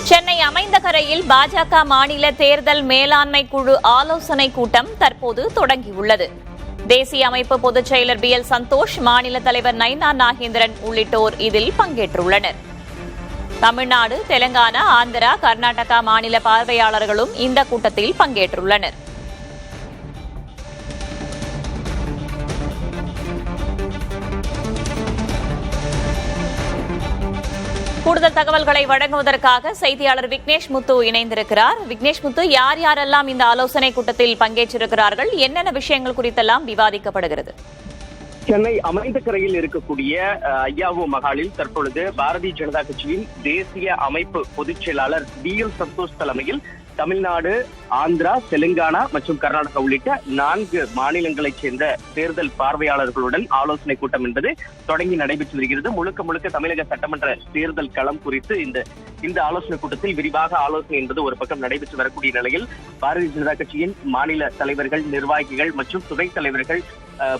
சென்னை அமைந்தகரையில் பாஜக மாநில தேர்தல் மேலாண்மை குழு ஆலோசனை கூட்டம் தற்போது தொடங்கியுள்ளது. தேசிய அமைப்பு பொதுச் செயலர் BL சந்தோஷ், மாநில தலைவர் நைனா நாகேந்திரன் உள்ளிட்டோர் இதில் பங்கேற்றுள்ளனர். தமிழ்நாடு, தெலங்கானா, ஆந்திரா, கர்நாடகா மாநில பார்வையாளர்களும் இந்த கூட்டத்தில் பங்கேற்றுள்ளனர். கூடுதல் தகவல்களை வழங்குவதற்காக செய்தியாளர் விக்னேஷ் முத்து இணைந்திருக்கிறார். விக்னேஷ் முத்து, யார் யாரெல்லாம் இந்த ஆலோசனை கூட்டத்தில் பங்கேற்றிருக்கிறார்கள், என்னென்ன விஷயங்கள் குறித்தெல்லாம் விவாதிக்கப்படுகிறது? சென்னை அமைந்தகரையில் இருக்கக்கூடிய ஐயாவு மகாலில் தற்பொழுது பாரதிய ஜனதா கட்சியின் தேசிய அமைப்பு பொதுச் செயலாளர் BL சந்தோஷ் தலைமையில் தமிழ்நாடு, ஆந்திரா, தெலுங்கானா மற்றும் கர்நாடகா உள்ளிட்ட 4 மாநிலங்களைச் சேர்ந்த தேர்தல் பார்வையாளர்களுடன் ஆலோசனை கூட்டம் என்பது தொடங்கி நடைபெற்று வருகிறது. முழுக்க தமிழக சட்டமன்ற தேர்தல் களம் குறித்து இந்த ஆலோசனை கூட்டத்தில் விரிவாக ஆலோசனை என்பது ஒரு பக்கம் நடைபெற்று வரக்கூடிய நிலையில் பாரதிய ஜனதா கட்சியின் மாநில தலைவர்கள், நிர்வாகிகள் மற்றும் துணைத் தலைவர்கள்,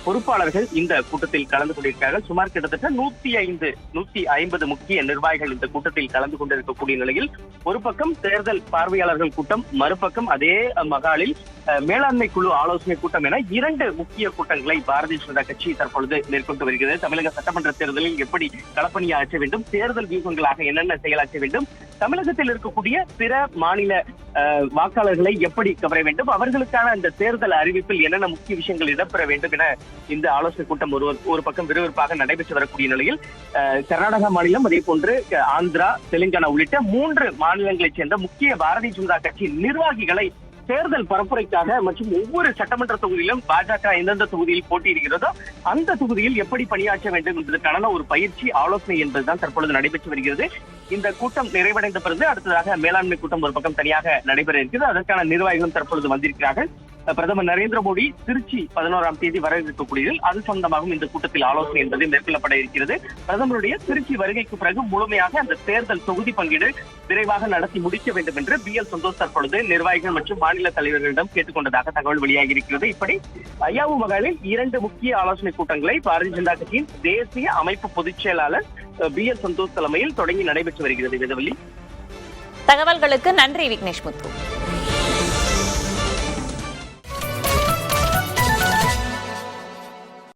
பொறுப்பாளர்கள் இந்த கூட்டத்தில் கலந்து கொண்டிருக்கிறார்கள். சுமார் கிட்டத்தட்ட 150 முக்கிய நிர்வாகிகள் இந்த கூட்டத்தில் கலந்து கொண்டிருக்கக்கூடிய நிலையில் ஒரு பக்கம் தேர்தல் பார்வையாளர்கள் கூட்டம், மறுபக்கம் அதே மகாலில் மேலாண்மை குழு ஆலோசனை கூட்டம் என 2 முக்கிய கூட்டங்களை பாரதிய ஜனதா கட்சி தற்பொழுது மேற்கொண்டு வருகிறது. தமிழக சட்டமன்ற தேர்தலில் எப்படி களப்பணியாற்ற வேண்டும், தேர்தல் வியூகங்களாக என்னென்ன செயலாற்ற வேண்டும், தமிழகத்தில் இருக்கக்கூடிய பிற மாநில வாக்காளர்களை எப்படி கவர வேண்டும், அவர்களுக்கான இந்த தேர்தல் அறிவிப்பில் என்னென்ன முக்கிய விஷயங்கள் இடம்பெற வேண்டும் என இந்த ஆலோசனை கூட்டம் ஒரு பக்கம் விறுவிறுப்பாக நடைபெற்று வரக்கூடிய நிலையில் கர்நாடகா மாநிலம், அதே போன்று ஆந்திரா, தெலுங்கானா உள்ளிட்ட 3 மாநிலங்களைச் சேர்ந்த முக்கிய பாரதிய ஜனதா கட்சி நிர்வாகிகளை தேர்தல் பரப்புரைக்காக மற்றும் ஒவ்வொரு சட்டமன்ற தொகுதியிலும் பாஜக எந்தெந்த தொகுதியில் போட்டியிடுகிறதோ அந்த தொகுதியில் எப்படி பணியாற்ற வேண்டும் என்பதற்கான ஒரு பயிற்சி ஆலோசனை என்பதுதான் தற்பொழுது நடைபெற்று வருகிறது. இந்த கூட்டம் நிறைவடைந்த பிறகு அடுத்ததாக மேலாண்மை கூட்டம் ஒரு பக்கம் தனியாக நடைபெற இருக்கிறது. அதற்கான நிர்வாகிகளும் தற்பொழுது வந்திருக்கிறார்கள். பிரதமர் நரேந்திர மோடி திருச்சி 11ஆம் தேதி வர இருக்கக்கூடியதில் அது சம்பந்தமாகவும் இந்த கூட்டத்தில் ஆலோசனை என்பது மேற்கொள்ளப்பட இருக்கிறது. பிரதமருடைய திருச்சி வருகைக்கு பிறகு முழுமையாக அந்த தேர்தல் தொகுதி பங்கீடு விரைவாக நடத்தி முடிக்க வேண்டும் என்று BL சந்தோஷ் தற்பொழுது நிர்வாகிகள் மற்றும் மாநில தலைவர்களிடம் கேட்டுக்கொண்டதாக தகவல் வெளியாகி இருக்கிறது. இப்படி ஐயாவு மகாலில் 2 முக்கிய ஆலோசனை கூட்டங்களை பாரதிய ஜனதா கட்சியின் தேசிய அமைப்பு பொதுச் செயலாளர் BL சந்தோஷ் தலைமையில் தொடங்கி நடைபெற்று வருகிறது. வேதவள்ளி, தகவல்களுக்கு நன்றி விக்னேஷ் முத்து.